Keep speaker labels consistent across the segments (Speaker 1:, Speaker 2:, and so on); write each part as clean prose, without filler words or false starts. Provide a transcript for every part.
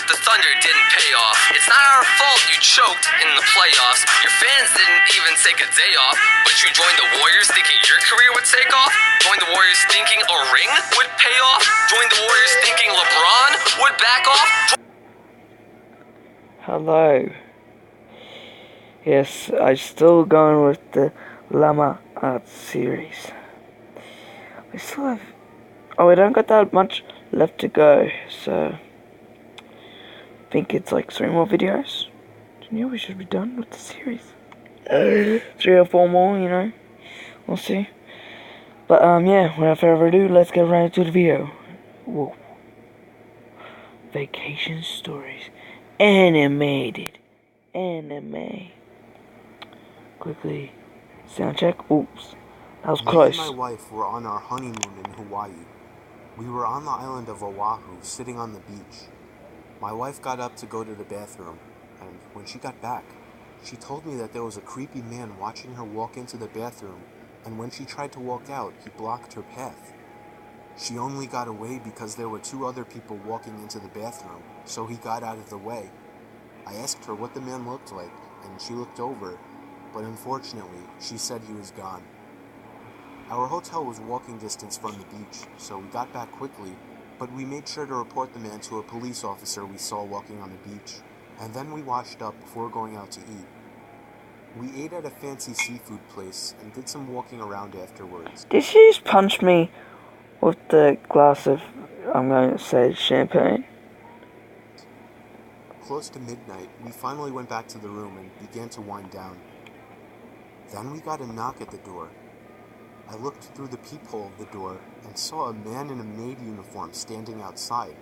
Speaker 1: that the Thunder didn't pay off. It's not our fault you choked in the playoffs. Your fans didn't even take a day off. But you joined the Warriors thinking your career would take off? Joined the Warriors thinking a ring would pay off? Joined the Warriors thinking LeBron would back off?
Speaker 2: Hello. Yes, I'm still going with the Llama art series. We still have... Oh, we don't got that much left to go, so... I think it's like 3 more videos. Yeah, we should be done with the series. 3 or 4 more, you know. We'll see. But, yeah, without further ado, let's get right into the video. Whoa. Vacation stories. Animated. Anime. Quickly. Sound check. Oops. That was close.
Speaker 3: Me and my wife were on our honeymoon in Hawaii. We were on the island of Oahu, sitting on the beach. My wife got up to go to the bathroom, and when she got back, she told me that there was a creepy man watching her walk into the bathroom, and when she tried to walk out, he blocked her path. She only got away because there were 2 other people walking into the bathroom, so he got out of the way. I asked her what the man looked like, and she looked over, but unfortunately, she said he was gone. Our hotel was walking distance from the beach, so we got back quickly, but we made sure to report the man to a police officer we saw walking on the beach, and then we washed up before going out to eat. We ate at a fancy seafood place and did some walking around afterwards.
Speaker 2: Did she just punch me with the glass of, I'm going to say, champagne?
Speaker 3: Close to midnight, we finally went back to the room and began to wind down. Then we got a knock at the door. I looked through the peephole of the door and saw a man in a maid uniform standing outside.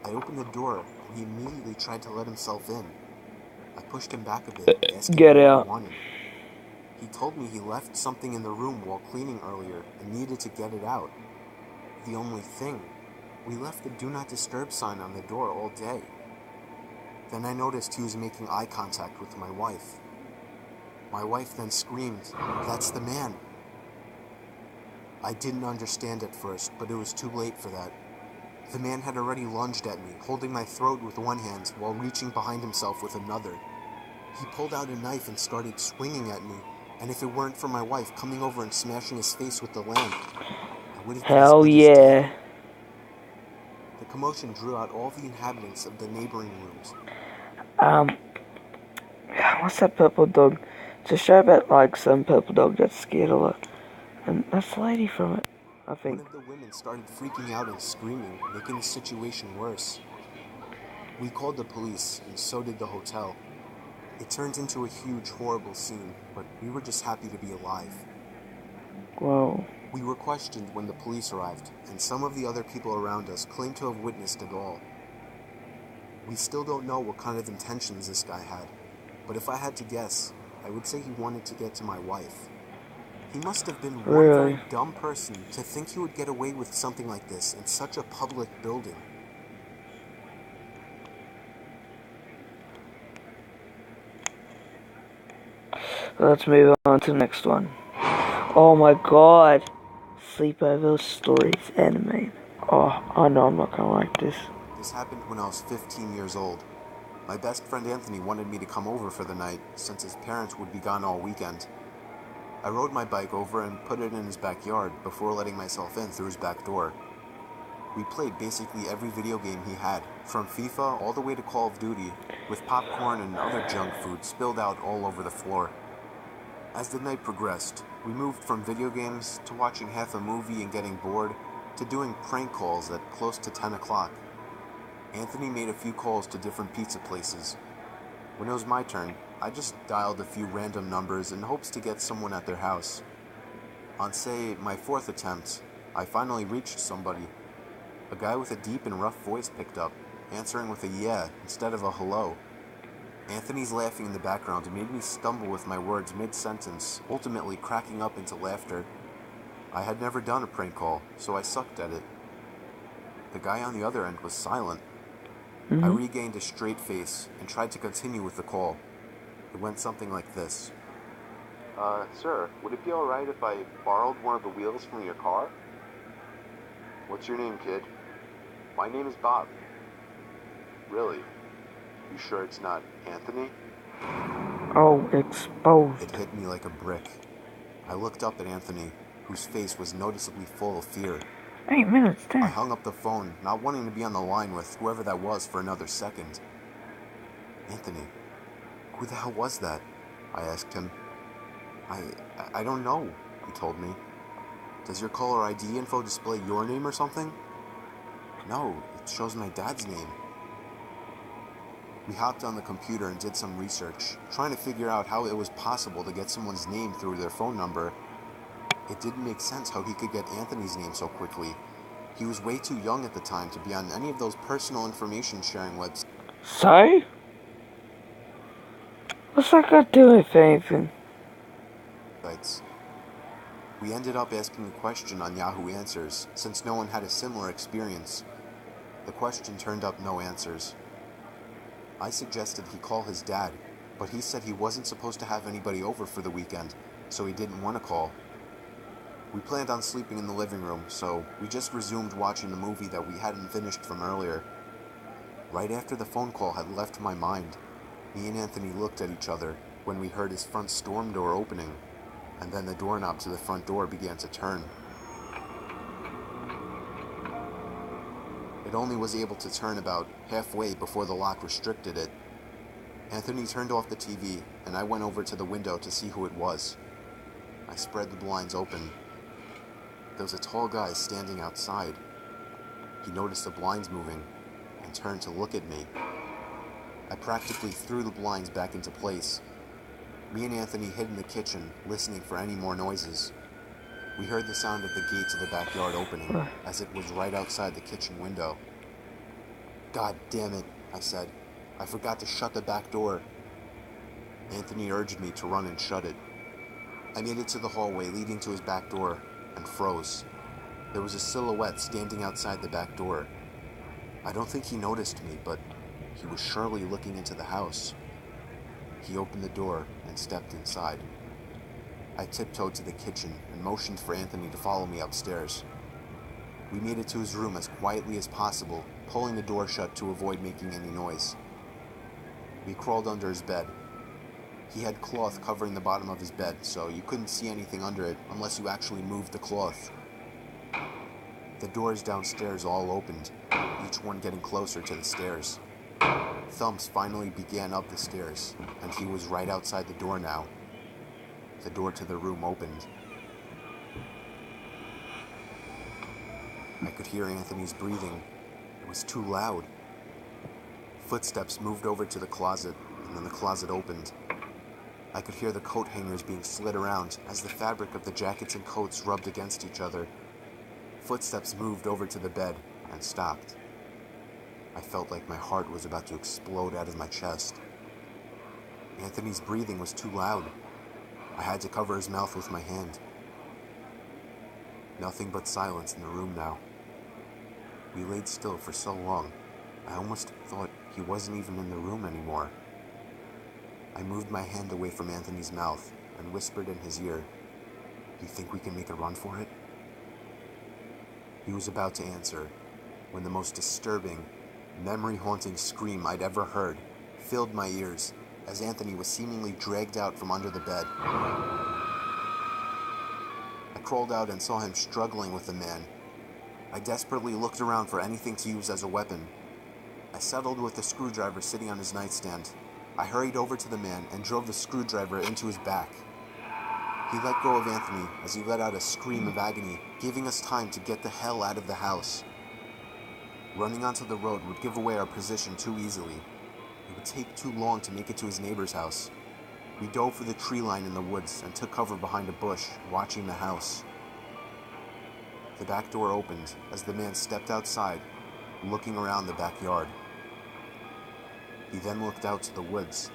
Speaker 3: I opened the door and he immediately tried to let himself in. I pushed him back a bit, asking
Speaker 2: Get
Speaker 3: what
Speaker 2: out.
Speaker 3: he wanted. He told me he left something in the room while cleaning earlier and needed to get it out. The only thing, we left the do not disturb sign on the door all day. Then I noticed he was making eye contact with my wife. My wife then screamed, "That's the man." I didn't understand at first, but it was too late for that. The man had already lunged at me, holding my throat with one hand while reaching behind himself with another. He pulled out a knife and started swinging at me, and if it weren't for my wife coming over and smashing his face with the lamp, I would have been as
Speaker 2: Hell
Speaker 3: good as dead.
Speaker 2: yeah.
Speaker 3: The commotion drew out all the inhabitants of the neighboring rooms.
Speaker 2: What's that purple dog? It's a show about like some purple dog that's scared a lot. And that's the lady from it, I think.
Speaker 3: One of the women started freaking out and screaming, making the situation worse. We called the police, and so did the hotel. It turned into a huge, horrible scene, but we were just happy to be alive.
Speaker 2: Whoa.
Speaker 3: We were questioned when the police arrived, and some of the other people around us claimed to have witnessed it all. We still don't know what kind of intentions this guy had, but if I had to guess, I would say he wanted to get to my wife. He must have been one very dumb person to think he would get away with something like this in such a public building.
Speaker 2: Let's move on to the next one. Oh my god. Sleepover stories anime. Oh, I know I'm not gonna like this.
Speaker 3: This happened when I was 15 years old. My best friend Anthony wanted me to come over for the night since his parents would be gone all weekend. I rode my bike over and put it in his backyard before letting myself in through his back door. We played basically every video game he had, from FIFA all the way to Call of Duty, with popcorn and other junk food spilled out all over the floor. As the night progressed, we moved from video games to watching half a movie and getting bored, to doing prank calls at close to 10 o'clock. Anthony made a few calls to different pizza places. When it was my turn, I just dialed a few random numbers in hopes to get someone at their house. On, say, my 4th attempt, I finally reached somebody. A guy with a deep and rough voice picked up, answering with a yeah instead of a hello. Anthony's laughing in the background made me stumble with my words mid-sentence, ultimately cracking up into laughter. I had never done a prank call, so I sucked at it. The guy on the other end was silent. I regained a straight face and tried to continue with the call. It went something like this. Sir, would it be alright if I borrowed one of the wheels from your car? What's your name, kid? My name is Bob. Really? You sure it's not Anthony?
Speaker 2: Oh, exposed.
Speaker 3: It hit me like a brick. I looked up at Anthony, whose face was noticeably full of fear.
Speaker 2: 8 minutes,
Speaker 3: I
Speaker 2: damn.
Speaker 3: hung up the phone, not wanting to be on the line with whoever that was for another second. Anthony, who the hell was that? I asked him. I don't know, he told me. Does your caller ID info display your name or something? No, it shows my dad's name. We hopped on the computer and did some research, trying to figure out how it was possible to get someone's name through their phone number. It didn't make sense how he could get Anthony's name so quickly. He was way too young at the time to be on any of those personal information sharing websites.
Speaker 2: So? What's that got to do with anything?
Speaker 3: We ended up asking a question on Yahoo Answers, since no one had a similar experience. The question turned up no answers. I suggested he call his dad, but he said he wasn't supposed to have anybody over for the weekend, so he didn't want to call. We planned on sleeping in the living room, so we just resumed watching the movie that we hadn't finished from earlier. Right after the phone call had left my mind, me and Anthony looked at each other when we heard his front storm door opening, and then the doorknob to the front door began to turn. It only was able to turn about halfway before the lock restricted it. Anthony turned off the TV, and I went over to the window to see who it was. I spread the blinds open. There was a tall guy standing outside. He noticed the blinds moving and turned to look at me. I practically threw the blinds back into place. Me and Anthony hid in the kitchen, listening for any more noises. We heard the sound of the gate to the backyard opening, as it was right outside the kitchen window. God damn it, I said. I forgot to shut the back door. Anthony urged me to run and shut it. I made it to the hallway leading to his back door and froze. There was a silhouette standing outside the back door. I don't think he noticed me, but he was surely looking into the house. He opened the door and stepped inside. I tiptoed to the kitchen and motioned for Anthony to follow me upstairs. We made it to his room as quietly as possible, pulling the door shut to avoid making any noise. We crawled under his bed. He had cloth covering the bottom of his bed, so you couldn't see anything under it unless you actually moved the cloth. The doors downstairs all opened, each one getting closer to the stairs. Thumps finally began up the stairs, and he was right outside the door now. The door to the room opened. I could hear Anthony's breathing. It was too loud. Footsteps moved over to the closet, and then the closet opened. I could hear the coat hangers being slid around as the fabric of the jackets and coats rubbed against each other. Footsteps moved over to the bed and stopped. I felt like my heart was about to explode out of my chest. Anthony's breathing was too loud. I had to cover his mouth with my hand. Nothing but silence in the room now. We laid still for so long, I almost thought he wasn't even in the room anymore. I moved my hand away from Anthony's mouth and whispered in his ear, "You think we can make a run for it?" He was about to answer when the most disturbing, memory-haunting scream I'd ever heard filled my ears as Anthony was seemingly dragged out from under the bed. I crawled out and saw him struggling with the man. I desperately looked around for anything to use as a weapon. I settled with the screwdriver sitting on his nightstand. I hurried over to the man and drove the screwdriver into his back. He let go of Anthony as he let out a scream of agony, giving us time to get the hell out of the house. Running onto the road would give away our position too easily. It would take too long to make it to his neighbor's house. We dove for the tree line in the woods and took cover behind a bush, watching the house. The back door opened as the man stepped outside, looking around the backyard. He then looked out to the woods.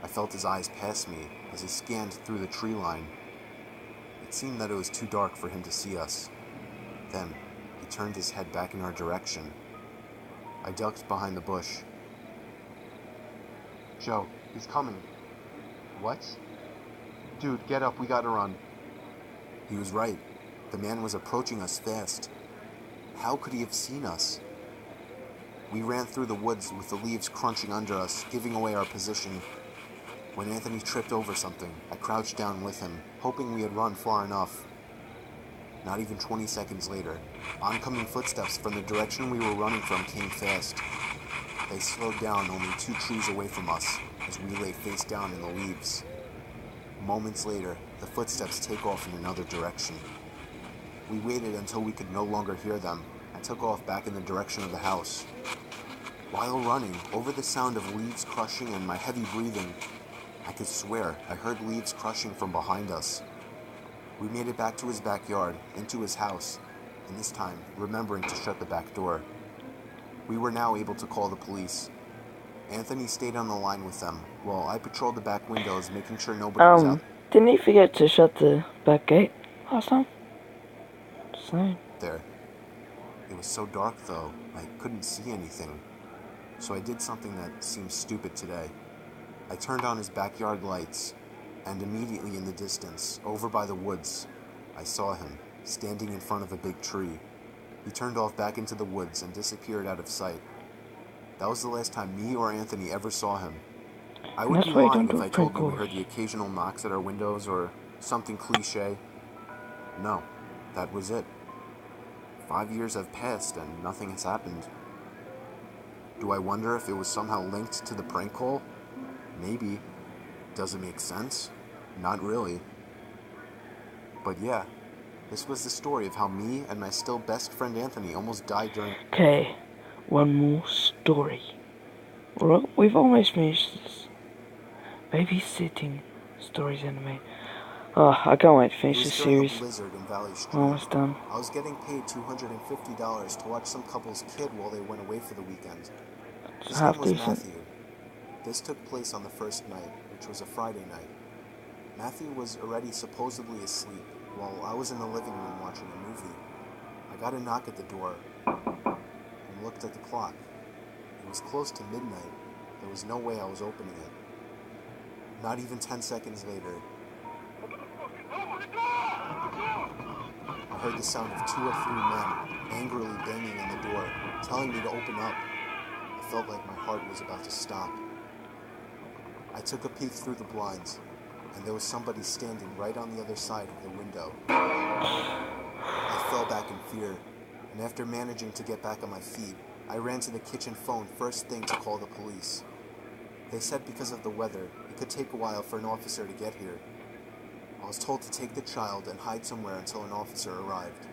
Speaker 3: I felt his eyes pass me as he scanned through the tree line. It seemed that it was too dark for him to see us. Then, he turned his head back in our direction. I ducked behind the bush. "Joe, he's coming." "What?" "Dude, get up, we gotta run." He was right. The man was approaching us fast. How could he have seen us? We ran through the woods with the leaves crunching under us, giving away our position. When Anthony tripped over something, I crouched down with him, hoping we had run far enough. Not even 20 seconds later, oncoming footsteps from the direction we were running from came fast. They slowed down only 2 trees away from us, as we lay face down in the leaves. Moments later, the footsteps take off in another direction. We waited until we could no longer hear them, and took off back in the direction of the house. While running, over the sound of leaves crushing and my heavy breathing, I could swear I heard leaves crushing from behind us. We made it back to his backyard, into his house, and this time remembering to shut the back door. We were now able to call the police. Anthony stayed on the line with them, while I patrolled the back windows, making sure nobody was out
Speaker 2: Didn't he forget to shut the back gate last time? Just saying.
Speaker 3: there. It was so dark, though, I couldn't see anything. So I did something that seems stupid today. I turned on his backyard lights, and immediately in the distance, over by the woods, I saw him, standing in front of a big tree. He turned off back into the woods and disappeared out of sight. That was the last time me or Anthony ever saw him. I would be lying if I told you we heard the occasional knocks at our windows or something cliche. No, that was it. 5 years have passed and nothing has happened. Do I wonder if it was somehow linked to the prank call? Maybe. Does it make sense? Not really. But yeah, this was the story of how me and my still best friend Anthony almost died during...
Speaker 2: Okay, one more story. Well, we've almost finished this babysitting stories anime. Oh, I can't wait to finish this series. We're almost done.
Speaker 3: I was getting paid $250 to watch some couple's kid while they went away for the weekend. His name was Matthew. This took place on the first night, which was a Friday night. Matthew was already supposedly asleep, while I was in the living room watching a movie. I got a knock at the door, and looked at the clock. It was close to midnight. There was no way I was opening it. Not even 10 seconds later, I heard the sound of 2 or 3 men angrily banging on the door, telling me to open up. I felt like my heart was about to stop. I took a peek through the blinds, and there was somebody standing right on the other side of the window. I fell back in fear, and after managing to get back on my feet, I ran to the kitchen phone first thing to call the police. They said because of the weather, it could take a while for an officer to get here. I was told to take the child and hide somewhere until an officer arrived.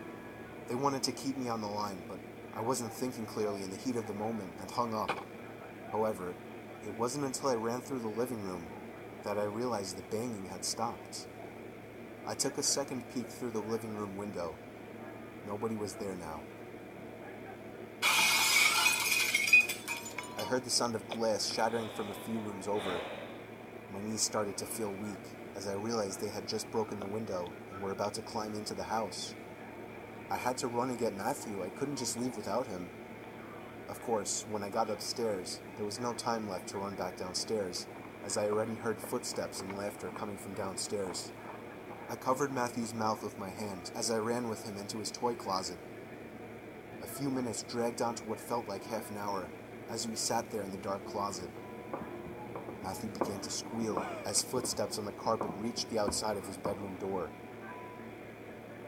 Speaker 3: They wanted to keep me on the line, but I wasn't thinking clearly in the heat of the moment and hung up. However, it wasn't until I ran through the living room that I realized the banging had stopped. I took a second peek through the living room window. Nobody was there now. I heard the sound of glass shattering from a few rooms over. My knees started to feel weak as I realized they had just broken the window and were about to climb into the house. I had to run and get Matthew. I couldn't just leave without him. Of course, when I got upstairs, there was no time left to run back downstairs, as I already heard footsteps and laughter coming from downstairs. I covered Matthew's mouth with my hand as I ran with him into his toy closet. A few minutes dragged on to what felt like half an hour as we sat there in the dark closet. Matthew began to squeal as footsteps on the carpet reached the outside of his bedroom door.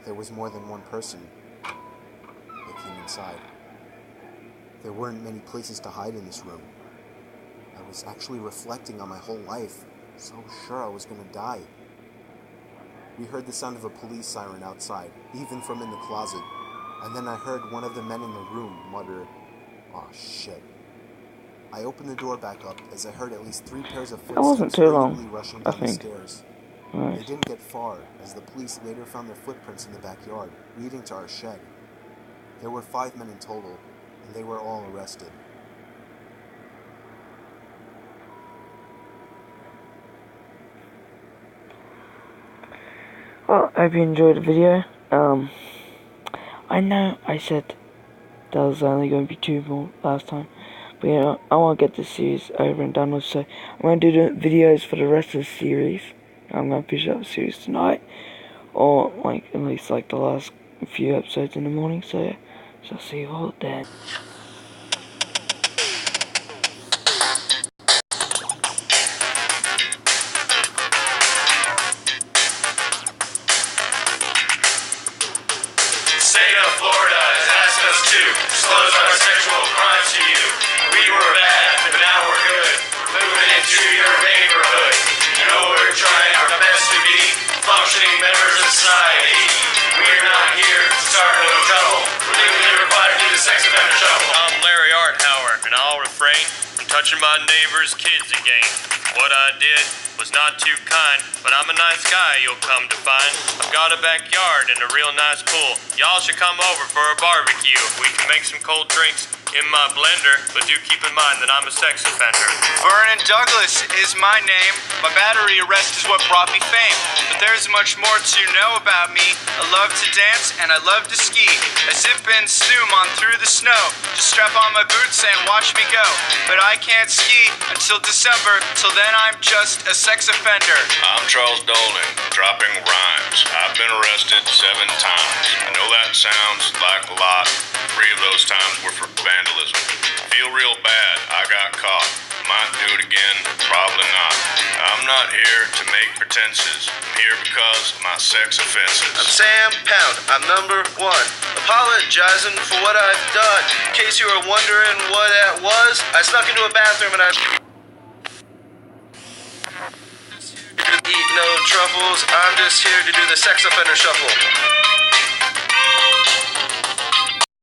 Speaker 3: There was more than one person that came inside. There weren't many places to hide in this room. I was actually reflecting on my whole life, so sure I was gonna die. We heard the sound of a police siren outside, even from in the closet, and then I heard one of the men in the room mutter, "Aw, shit." I opened the door back up as I heard at least 3 pairs of footsteps hurriedly rushing down the stairs.
Speaker 2: Nice.
Speaker 3: They didn't get far, as the police later found their footprints in the backyard, leading to our shed. There were 5 men in total, and they were all arrested.
Speaker 2: Well, I hope you enjoyed the video. I know I said there was only going to be 2 more last time, but you know, I want to get this series over and done with, so I'm going to do the videos for the rest of the series. I'm going to finish up the series tonight, or like at least like the last few episodes in the morning, so yeah, so I'll see you all then.
Speaker 4: members of society. We're not here to start no trouble. We're legally required to do the sex offender shuffle.
Speaker 5: I'm Larry Arthauer, and I'll refrain from touching my neighbor's kids again. What I did was not too kind, but I'm a nice guy, you'll come to find. I've got a backyard and a real nice pool. Y'all should come over for a barbecue. We can make some cold drinks in my blender, but do keep in mind that I'm a sex offender.
Speaker 6: Vernon Douglas is my name. My battery arrest is what brought me fame. But there's much more to know about me. I love to dance and I love to ski. I zip and zoom on through the snow. Just strap on my boots and watch me go. But I can't ski until December. Till then I'm just a sex offender.
Speaker 7: I'm Charles Dolan, dropping rhymes. I've been arrested 7 times. I know that sounds like a lot. 3 of those times were for vandalism. Feel real bad, I got caught. Might do it again, probably not. I'm not here to make pretenses. I'm here because of my sex offenses.
Speaker 8: I'm Sam Pound. I'm number 1. Apologizing for what I've done. In case you were wondering what that was, I snuck into a bathroom and I eat no truffles. I'm just here to do the sex offender shuffle.